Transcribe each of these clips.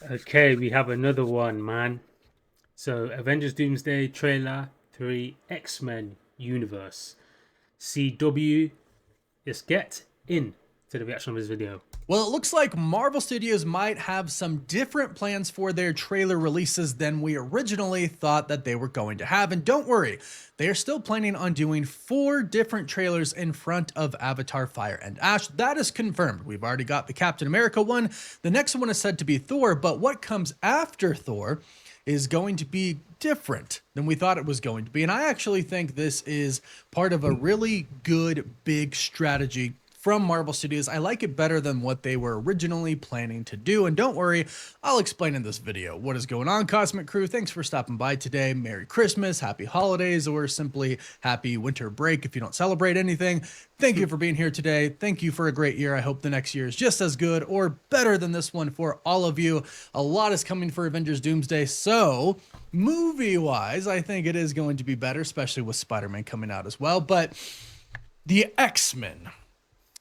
Okay, we have another one, man. So, Avengers Doomsday trailer 3 X-Men Universe. CW, let's get in to the reaction of this video. Well, it looks like Marvel Studios might have some different plans for their trailer releases than we originally thought that they were going to have. And don't worry, they are still planning on doing 4 different trailers in front of Avatar Fire and Ash. That is confirmed. We've already got the Captain America one. The next one is said to be Thor, but what comes after Thor is going to be different than we thought it was going to be. And I actually think this is part of a really good big strategy from Marvel Studios. I like it better than what they were originally planning to do. And don't worry, I'll explain in this video what is going on, Cosmic Crew. Thanks for stopping by today. Merry Christmas, Happy Holidays, or simply Happy Winter Break if you don't celebrate anything. Thank you for being here today. Thank you for a great year. I hope the next year is just as good or better than this one for all of you. A lot is coming for Avengers Doomsday, so movie-wise, I think it is going to be better, especially with Spider-Man coming out as well. But the X-Men,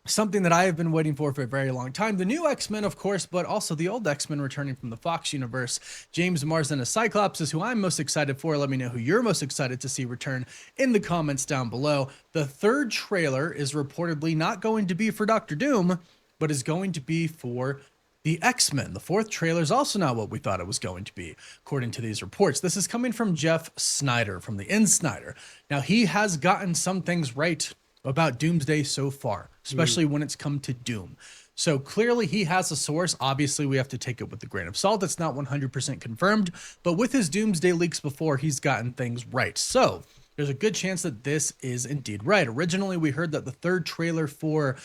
something that I have been waiting for a very long time. The new X-Men, of course, but also the old X-Men returning from the Fox universe. James Marsden as Cyclops is who I'm most excited for. Let me know who you're most excited to see return in the comments down below. The third trailer is reportedly not going to be for Doctor Doom, but is going to be for the X-Men. The fourth trailer is also not what we thought it was going to be, according to these reports. This is coming from Jeff Snyder, from the Snyder. Now, he has gotten some things right about Doomsday so far, especially when it's come to Doom. So clearly he has a source. Obviously, we have to take it with a grain of salt. It's not 100% confirmed, but with his Doomsday leaks before, he's gotten things right. So there's a good chance that this is indeed right. Originally, we heard that the third trailer for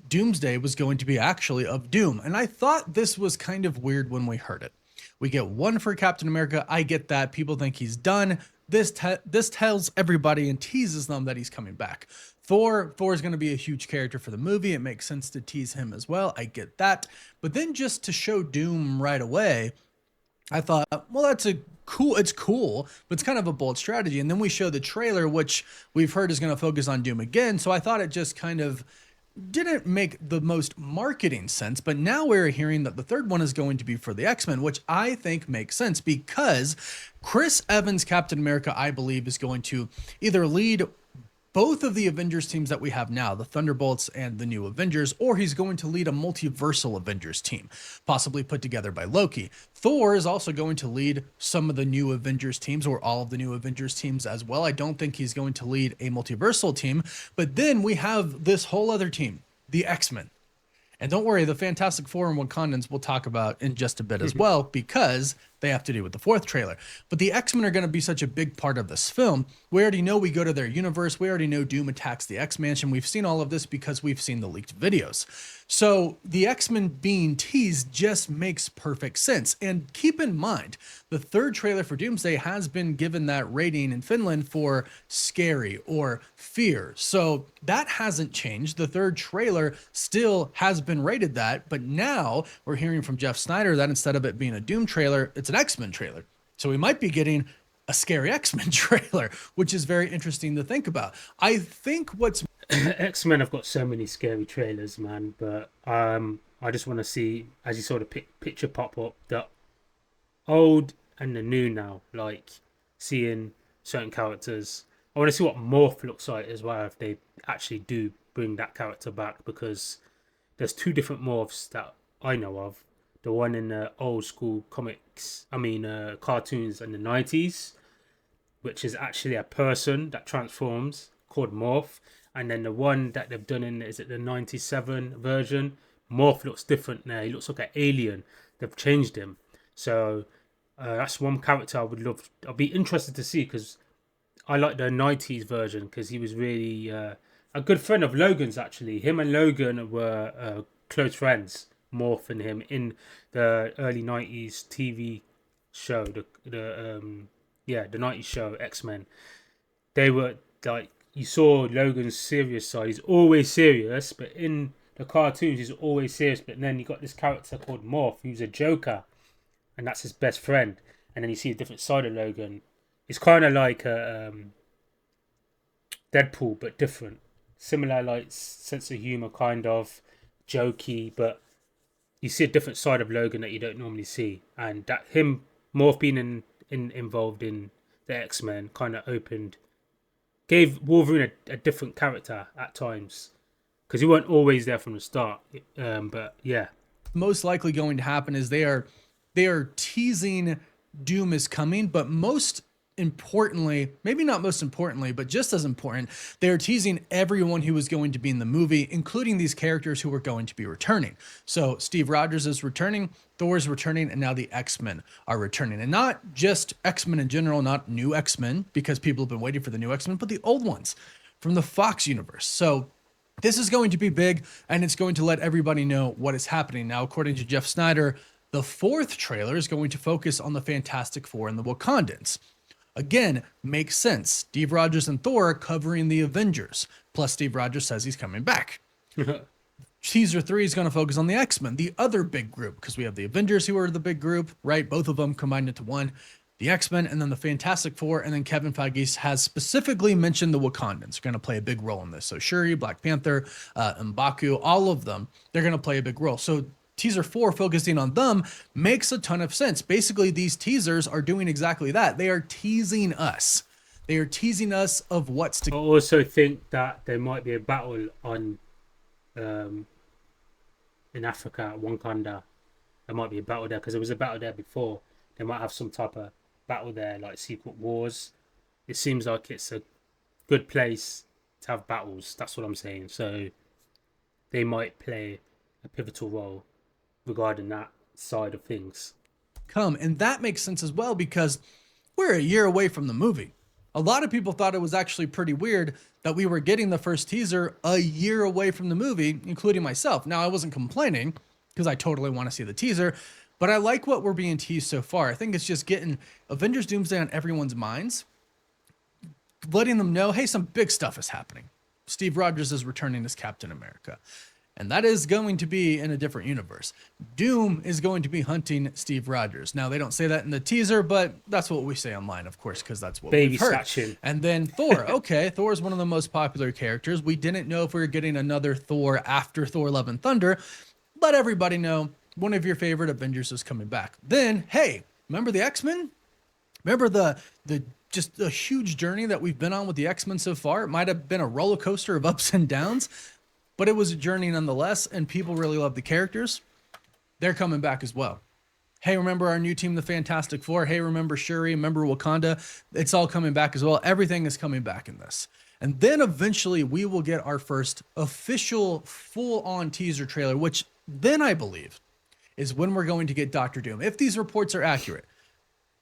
Doomsday was going to be actually of Doom, and I thought this was kind of weird when we heard it. We get one for Captain America. I get that. People think he's done. This tells everybody and teases them that he's coming back. Thor is going to be a huge character for the movie. It makes sense to tease him as well. I get that. But then just to show Doom right away, I thought, well, it's cool, but it's kind of a bold strategy. And then we show the trailer, which we've heard is going to focus on Doom again. So I thought it just kind of didn't make the most marketing sense, but now we're hearing that the third one is going to be for the X-Men, which I think makes sense because Chris Evans, Captain America, I believe, is going to either lead both of the Avengers teams that we have now, the Thunderbolts and the new Avengers, or he's going to lead a multiversal Avengers team, possibly put together by Loki. Thor is also going to lead some of the new Avengers teams, or all of the new Avengers teams as well. I don't think he's going to lead a multiversal team, but then we have this whole other team, the X-Men. And don't worry, the Fantastic Four and Wakandans we'll talk about in just a bit as well, because they have to do with the fourth trailer. But the X-Men are going to be such a big part of this film. We already know we go to their universe. We already know Doom attacks the X-Mansion. We've seen all of this because we've seen the leaked videos. So the X-Men being teased just makes perfect sense. And keep in mind, the third trailer for Doomsday has been given that rating in Finland for scary or fear. So that hasn't changed. The third trailer still has been rated that, but now we're hearing from Jeff Snyder that instead of it being a Doom trailer, it's an X-Men trailer. So we might be getting a scary X-Men trailer, which is very interesting to think about. I think what's X-Men have got so many scary trailers, man, but I just want to see, as you saw the picture pop up, the old and the new now, like seeing certain characters. I want to see what Morph looks like as well, if they actually do bring that character back, because there's two different Morphs that I know of. The one in the old school comics, cartoons in the 90s, which is actually a person that transforms called Morph. And then the one that they've done in, is it the 97 version? Morph looks different now. He looks like an alien. They've changed him. So that's one character I would love. I'll be interested to see, because I like the 90s version, because he was really a good friend of Logan's, actually. Him and Logan were close friends, Morph and him, in the early 90s TV show, the 90s show, X-Men. They were like, you saw Logan's serious side. He's always serious, but in the cartoons, he's always serious. But then you got this character called Morph, who's a Joker, and that's his best friend. And then you see a different side of Logan. It's kind of like a Deadpool, but different. Similar, like sense of humor, kind of jokey, but you see a different side of Logan that you don't normally see, and that him more being involved in the X-Men kind of gave Wolverine a different character at times, because he weren't always there from the start. But yeah, Most likely going to happen is they are teasing Doom is coming, but most importantly, maybe not most importantly, but just as important, they are teasing everyone who is going to be in the movie, including these characters who are going to be returning. So Steve Rogers is returning, Thor is returning, and now the X-Men are returning. And not just X-Men in general, not new X-Men, because people have been waiting for the new X-Men, but the old ones from the Fox universe. So this is going to be big, and it's going to let everybody know what is happening. Now, according to Jeff Snyder, the fourth trailer is going to focus on the Fantastic Four and the Wakandans. Again, makes sense. Steve Rogers and Thor covering the Avengers. Plus, Steve Rogers says he's coming back. Teaser 3 is going to focus on the X-Men, the other big group, because we have the Avengers who are the big group, right? Both of them combined into one. The X-Men, and then the Fantastic Four, and then Kevin Feige has specifically mentioned the Wakandans are going to play a big role in this. So Shuri, Black Panther, M'Baku, all of them, they're going to play a big role. So teaser 4 focusing on them makes a ton of sense. Basically, these teasers are doing exactly that. They are teasing us. They are teasing us of what's to I also think that there might be a battle on in Africa, Wakanda. There might be a battle there because there was a battle there before. They might have some type of battle there, like Secret Wars. It seems like it's a good place to have battles. That's what I'm saying. So they might play a pivotal role regarding that side of things. come. And that makes sense as well because we're a year away from the movie. A lot of people thought it was actually pretty weird that we were getting the first teaser a year away from the movie, including myself. Now, I wasn't complaining because I totally want to see the teaser, but I like what we're being teased so far. I think it's just getting Avengers Doomsday on everyone's minds, letting them know, hey, some big stuff is happening. Steve Rogers is returning as Captain America. And that is going to be in a different universe. Doom is going to be hunting Steve Rogers. Now, they don't say that in the teaser, but that's what we say online, of course, because that's what we've heard. Statue. And then Thor. Okay, Thor is one of the most popular characters. We didn't know if we were getting another Thor after Thor Love and Thunder. Let everybody know one of your favorite Avengers is coming back. Then, hey, remember the X-Men? Remember the just a huge journey that we've been on with the X-Men so far? It might have been a roller coaster of ups and downs, but it was a journey nonetheless, and people really love the characters. They're coming back as well. Hey, remember our new team, the Fantastic Four? Hey, remember Shuri? Remember Wakanda? It's all coming back as well. Everything is coming back in this. And then eventually we will get our first official full-on teaser trailer, which then I believe is when we're going to get Doctor Doom, if these reports are accurate.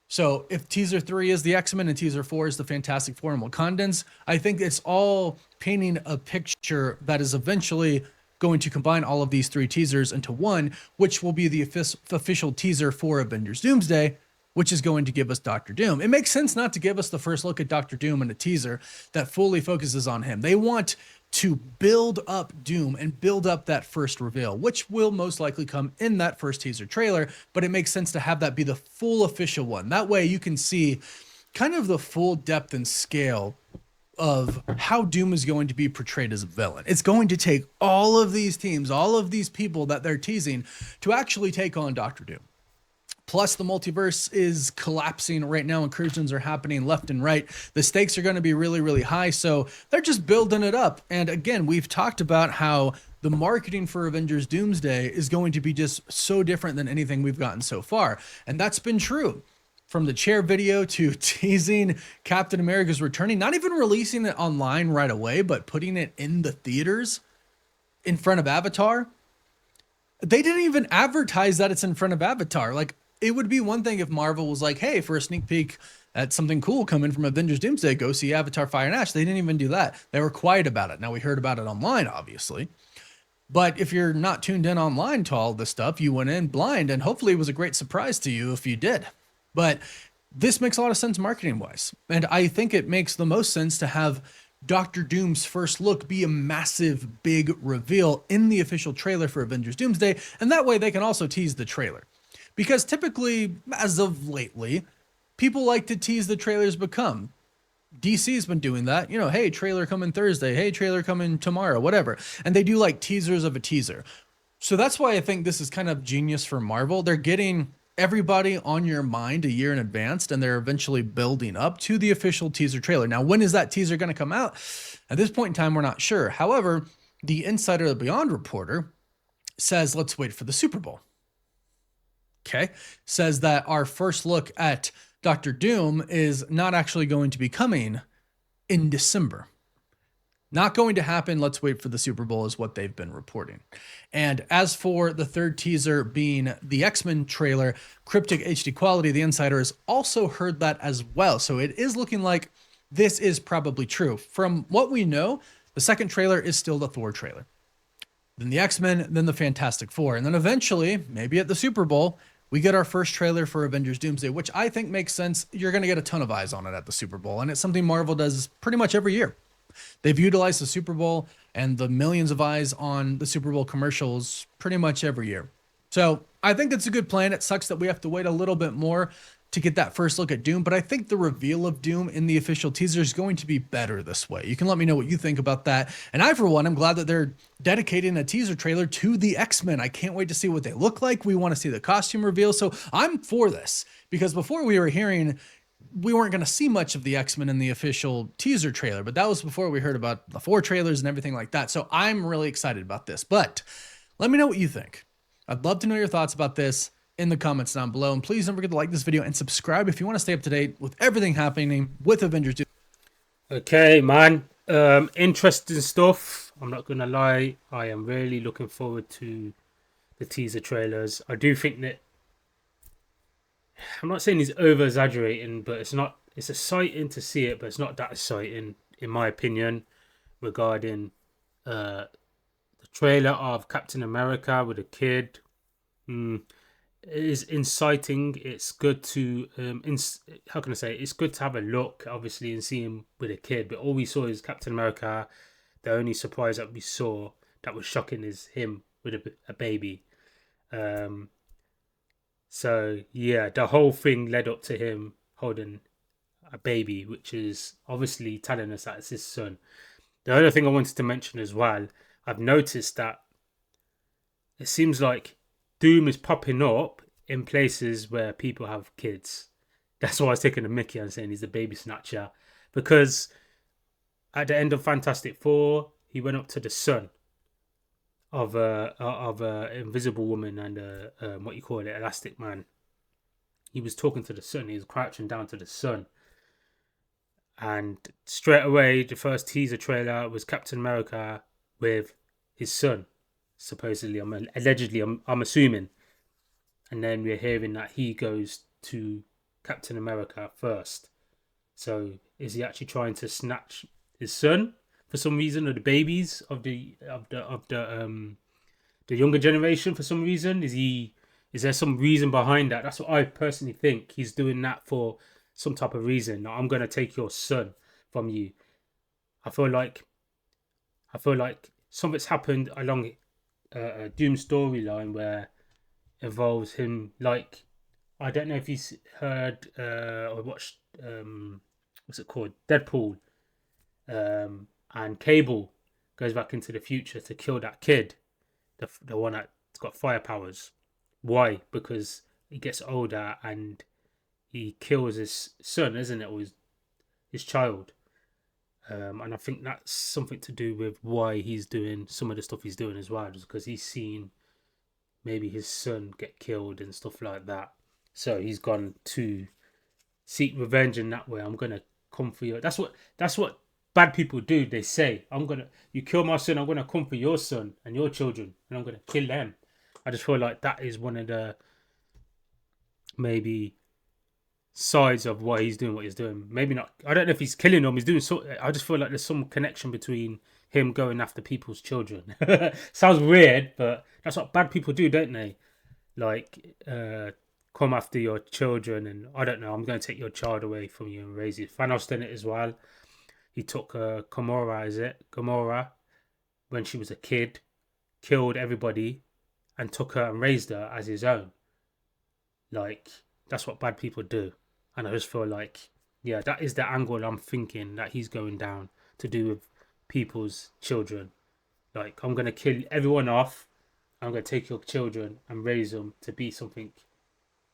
So if teaser 3 is the X-Men and teaser 4 is the Fantastic Four and Wakandans, I think it's all painting a picture that is eventually going to combine all of these three teasers into one, which will be the official teaser for Avengers Doomsday, which is going to give us Doctor Doom. It makes sense not to give us the first look at Doctor Doom in a teaser that fully focuses on him. They want to build up Doom and build up that first reveal, which will most likely come in that first teaser trailer, but it makes sense to have that be the full official one. That way you can see kind of the full depth and scale of how Doom is going to be portrayed as a villain. It's going to take all of these teams, all of these people that they're teasing to actually take on Doctor Doom. Plus, the multiverse is collapsing right now. Incursions are happening left and right. The stakes are going to be really, really high. So they're just building it up. And again, we've talked about how the marketing for Avengers Doomsday is going to be just so different than anything we've gotten so far. And that's been true. From the chair video to teasing Captain America's returning, not even releasing it online right away, but putting it in the theaters in front of Avatar. They didn't even advertise that it's in front of Avatar. Like, it would be one thing if Marvel was like, hey, for a sneak peek at something cool coming from Avengers Doomsday, go see Avatar Fire and Ash. They didn't even do that. They were quiet about it. Now, we heard about it online, obviously. But if you're not tuned in online to all this stuff, you went in blind, and hopefully it was a great surprise to you if you did. But this makes a lot of sense marketing-wise. And I think it makes the most sense to have Doctor Doom's first look be a massive, big reveal in the official trailer for Avengers Doomsday. And that way they can also tease the trailer. Because typically, as of lately, people like to tease the trailers become. DC's been doing that. You know, hey, trailer coming Thursday. Hey, trailer coming tomorrow, whatever. And they do like teasers of a teaser. So that's why I think this is kind of genius for Marvel. They're getting everybody on your mind a year in advance, and they're eventually building up to the official teaser trailer. Now, when is that teaser going to come out? At this point in time, we're not sure. However, the Insider the Beyond reporter says, let's wait for the Super Bowl. Okay. Says that our first look at Doctor Doom is not actually going to be coming in December. Not going to happen. Let's wait for the Super Bowl is what they've been reporting. And as for the third teaser being the X-Men trailer, cryptic HD quality, the Insider has also heard that as well. So it is looking like this is probably true. From what we know, the second trailer is still the Thor trailer. Then the X-Men, then the Fantastic Four. And then eventually, maybe at the Super Bowl, we get our first trailer for Avengers Doomsday, which I think makes sense. You're going to get a ton of eyes on it at the Super Bowl. And it's something Marvel does pretty much every year. They've utilized the Super Bowl and the millions of eyes on the Super Bowl commercials pretty much every year. So I think it's a good plan. It sucks that we have to wait a little bit more to get that first look at Doom, but I think the reveal of Doom in the official teaser is going to be better this way. You can let me know what you think about that. And I, for one, I'm glad that they're dedicating a teaser trailer to the X-Men. I can't wait to see what they look like. We want to see the costume reveal. So I'm for this, because before we were hearing we weren't going to see much of the X-Men in the official teaser trailer, but that was before we heard about the 4 trailers and everything like that. So I'm really excited about this, but let me know what you think. I'd love to know your thoughts about this in the comments down below. And please don't forget to like this video and subscribe if you want to stay up to date with everything happening with Avengers Doomsday. Okay, man. Interesting stuff. I'm not going to lie. I am really looking forward to the teaser trailers. I do think that I'm not saying he's over exaggerating, but it's exciting to see it, but it's not that exciting in my opinion regarding the trailer of Captain America with a kid. It is inciting. It's good to how can I say it? It's good to have a look, obviously, and see him with a kid. But all we saw is Captain America. The only surprise that we saw that was shocking is him with a baby. So yeah, the whole thing led up to him holding a baby, which is obviously telling us that it's his son. The other thing I wanted to mention as well, I've noticed that it seems like Doom is popping up in places where people have kids. That's why I was taking a mickey and saying he's a baby snatcher, because at the end of Fantastic Four, he went up to the son of a Invisible Woman and what you call it, Elastic Man. He was talking to the sun. He was crouching down to the sun, and straight away, the first teaser trailer was Captain America with his son. Supposedly, I'm assuming, and then we're hearing that he goes to Captain America first. So, is he actually trying to snatch his son for some reason, or the babies of the younger generation for some reason? Is there some reason behind that? That's what I personally think. He's doing that for some type of reason. I'm gonna take your son from you. I feel like something's happened along a Doom storyline where involves him. Like, I don't know if he's heard or watched what's it called, Deadpool, and Cable goes back into the future to kill that kid, the one that's got fire powers. Why? Because he gets older and he kills his son, isn't it, or his child? And I think that's something to do with why he's doing some of the stuff he's doing as well, just because he's seen maybe his son get killed and stuff like that. So he's gone to seek revenge in that way. I'm gonna come for you. That's what bad people do. They say, you kill my son, I'm gonna come for your son and your children, and I'm gonna kill them. I just feel like that is one of the maybe sides of why he's doing what he's doing. Maybe not. I don't know if he's killing them. He's doing so. I just feel like there's some connection between him going after people's children. Sounds weird, but that's what bad people do, don't they? Like, come after your children, and I don't know. I'm going to take your child away from you and raise you. Thanos done it as well. He took Gamora, when she was a kid, killed everybody, and took her and raised her as his own. Like, that's what bad people do. And I just feel like, yeah, that is the angle I'm thinking that he's going down, to do with people's children. Like, I'm going to kill everyone off. I'm going to take your children and raise them to be something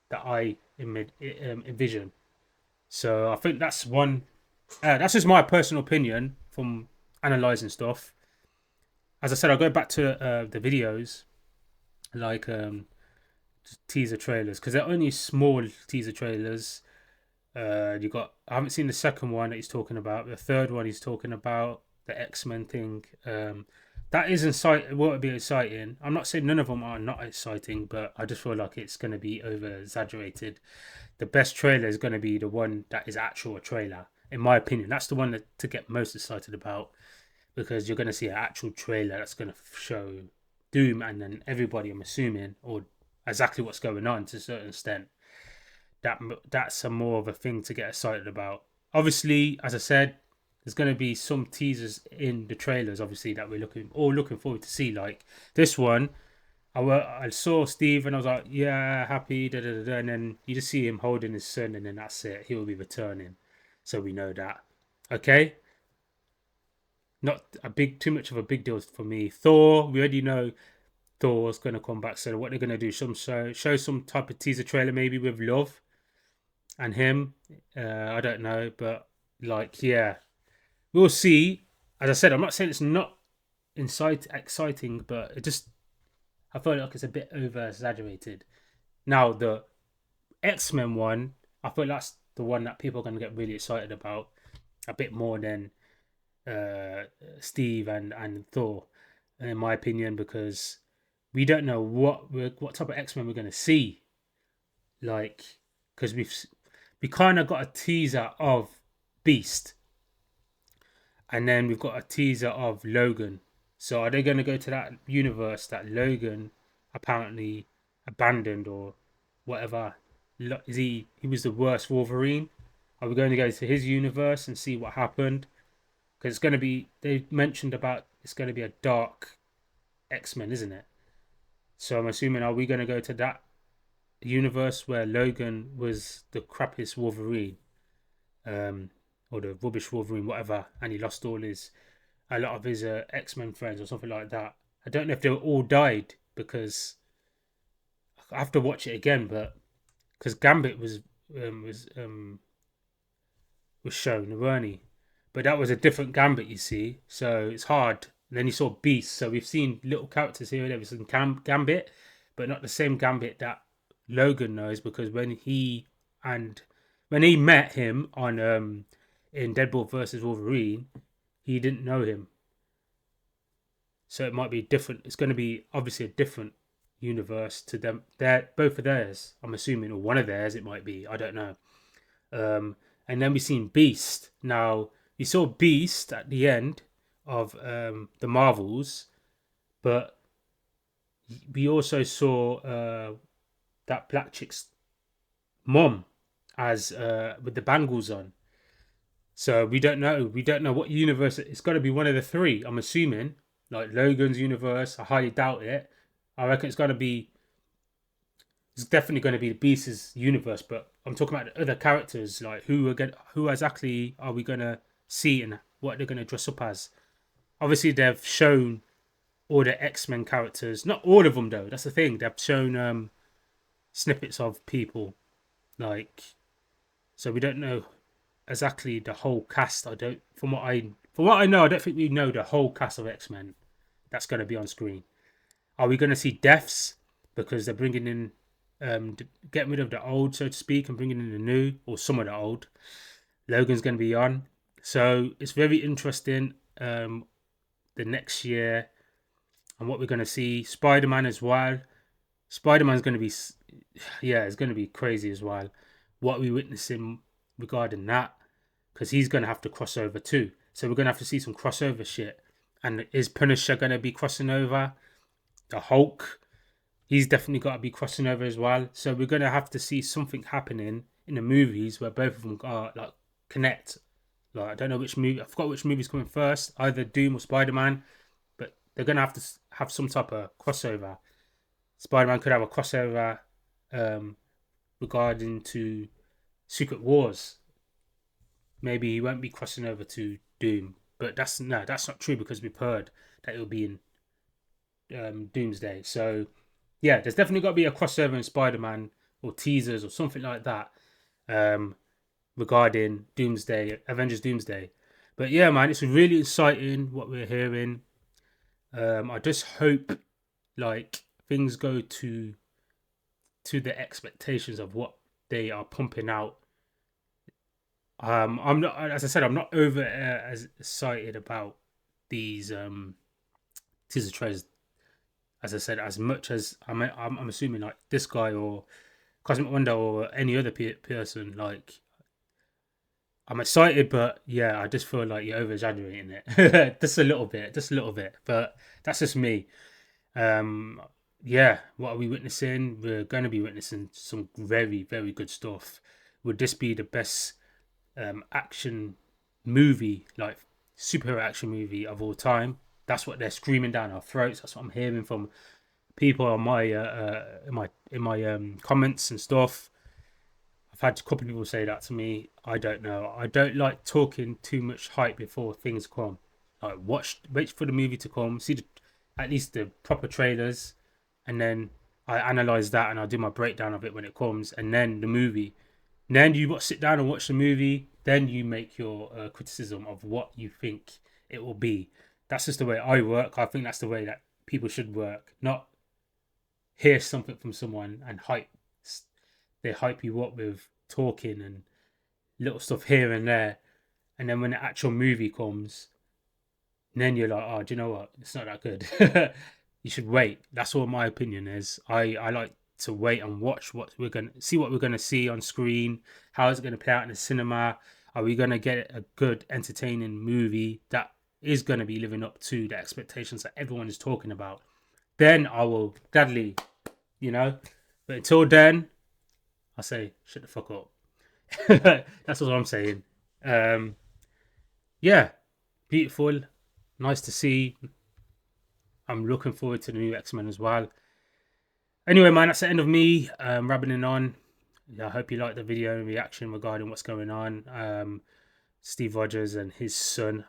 that I envision. So I think that's one. That's just my personal opinion from analyzing stuff. As I said, I'll go back to the videos, like teaser trailers, because they're only small teaser trailers. You got. I haven't seen the second one that he's talking about. The third one he's talking about the X-Men thing. That is exciting. What would be exciting? I'm not saying none of them are not exciting, but I just feel like it's going to be over exaggerated. The best trailer is going to be the one that is actual a trailer, in my opinion. That's the one that to get most excited about, because you're going to see an actual trailer that's going to show Doom, and then everybody, I'm assuming, or exactly what's going on to a certain extent. That's a more of a thing to get excited about. Obviously, as I said, there's going to be some teasers in the trailers, obviously, that we're looking forward to see. Like this one, I saw Steve and I was like, yeah, happy, da, da, da, da. And then you just see him holding his son, and then that's it. He will be returning, so we know that. Okay, not too much of a big deal for me. Thor, we already know Thor's going to come back. So what they're going to do, show some type of teaser trailer maybe with Love and him. I don't know, but like, yeah, we'll see. As I said, I'm not saying it's not exciting, but I feel like it's a bit over exaggerated. Now the X-Men one, I feel that's the one that people are going to get really excited about a bit more than Steve and Thor, in my opinion, because we don't know what type of X-Men we're going to see. Like, because we kind of got a teaser of Beast, and then we've got a teaser of Logan. So are they going to go to that universe that Logan apparently abandoned or whatever? Is he was the worst Wolverine? Are we going to go to his universe and see what happened? Because it's going to be, they mentioned about it's going to be a dark X-Men, isn't it? So I'm assuming, are we going to go to that universe where Logan was the crappiest Wolverine, or the rubbish Wolverine, whatever, and he lost a lot of his X-Men friends or something like that? I don't know if they all died, because I have to watch it again, but because Gambit was shown, weren't he? But that was a different Gambit, you see, so it's hard. And then you saw Beast, so we've seen little characters here and there with Gambit, but not the same Gambit that Logan knows, because when he met him on in Deadpool versus Wolverine, he didn't know him. So it might be different. It's going to be obviously a different universe to them. They're both of theirs, I'm assuming, or one of theirs. It might be. I don't know. And then we seen Beast. Now we saw Beast at the end of the Marvels, but we also saw that black chick's mom as with the bangles on. So we don't know. We don't know what universe. It's got to be one of the three, I'm assuming. Like Logan's universe, I highly doubt it. I reckon it's definitely going to be the Beast's universe. But I'm talking about the other characters, like who exactly are we going to see and what they're going to dress up as. Obviously, they've shown all the X-Men characters. Not all of them though. That's the thing. They've shown snippets of people, like, so we don't know exactly the whole cast. From what I know, I don't think we know the whole cast of X-Men that's going to be on screen. Are we going to see deaths because they're bringing in getting rid of the old, so to speak, and bringing in the new, or some of the old? Logan's going to be on, so it's very interesting. The next year and what we're going to see. Spider-Man as well. Spider-Man's going to be, yeah, it's going to be crazy as well. What we witnessing regarding that, because he's going to have to cross over too. So we're going to have to see some crossover shit. And is Punisher going to be crossing over? The Hulk, he's definitely got to be crossing over as well. So we're going to have to see something happening in the movies where both of them are like connect. Like, I don't know which movie. I forgot which movie's coming first, either Doom or Spider-Man. But they're going to have some type of crossover. Spider-Man could have a crossover regarding to Secret Wars. Maybe he won't be crossing over to Doom, but that's not true, because we've heard that it'll be in Doomsday. So yeah, there's definitely got to be a crossover in Spider-Man or teasers or something like that um, regarding Doomsday, Avengers Doomsday. But yeah, man, it's really exciting what we're hearing. I just hope like things go to the expectations of what they are pumping out. I'm not, as I said, I'm not over as excited about these teaser trailers. As I said, as much as I'm assuming like this guy or Cosmic Wonder or any other person, like I'm excited, but yeah, I just feel like you're over exaggerating it just a little bit, just a little bit. But that's just me. Um, yeah, what are we witnessing? We're going to be witnessing some very, very good stuff. Would this be the best action movie, like superhero action movie of all time? That's what they're screaming down our throats. That's what I'm hearing from people on my in my comments and stuff. I've had a couple of people say that to me. I don't know. I don't like talking too much hype before things come. Like wait for the movie to come, see at least the proper trailers, and then I analyze that and I'll do my breakdown of it when it comes, and then the movie. And then you sit down and watch the movie. Then you make your criticism of what you think it will be. That's just the way I work. I think that's the way that people should work. Not hear something from someone and they hype you up with talking and little stuff here and there, and then when the actual movie comes, then you're like, oh, do you know what? It's not that good. You should wait. That's all my opinion is. I like to wait and watch what we're gonna see on screen. How is it gonna play out in the cinema? Are we gonna get a good, entertaining movie that is gonna be living up to the expectations that everyone is talking about? Then I will gladly, you know. But until then, I say shut the fuck up. That's what I'm saying. Yeah, beautiful, nice to see. I'm looking forward to the new X-Men as well. Anyway, man, that's the end of me rabbiting on. Yeah, I hope you liked the video and reaction regarding what's going on. Steve Rogers and his son,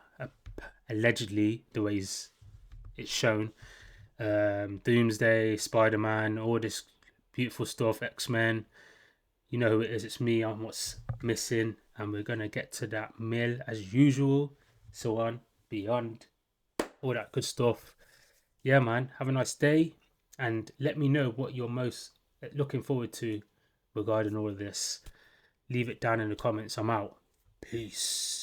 allegedly, the way it's shown. Doomsday, Spider-Man, all this beautiful stuff, X-Men. You know who it is, it's me, I'm what's missing. And we're going to get to that mill as usual. So on, beyond, all that good stuff. Yeah, man, have a nice day. And let me know what you're most looking forward to regarding all of this. Leave it down in the comments. I'm out. Peace.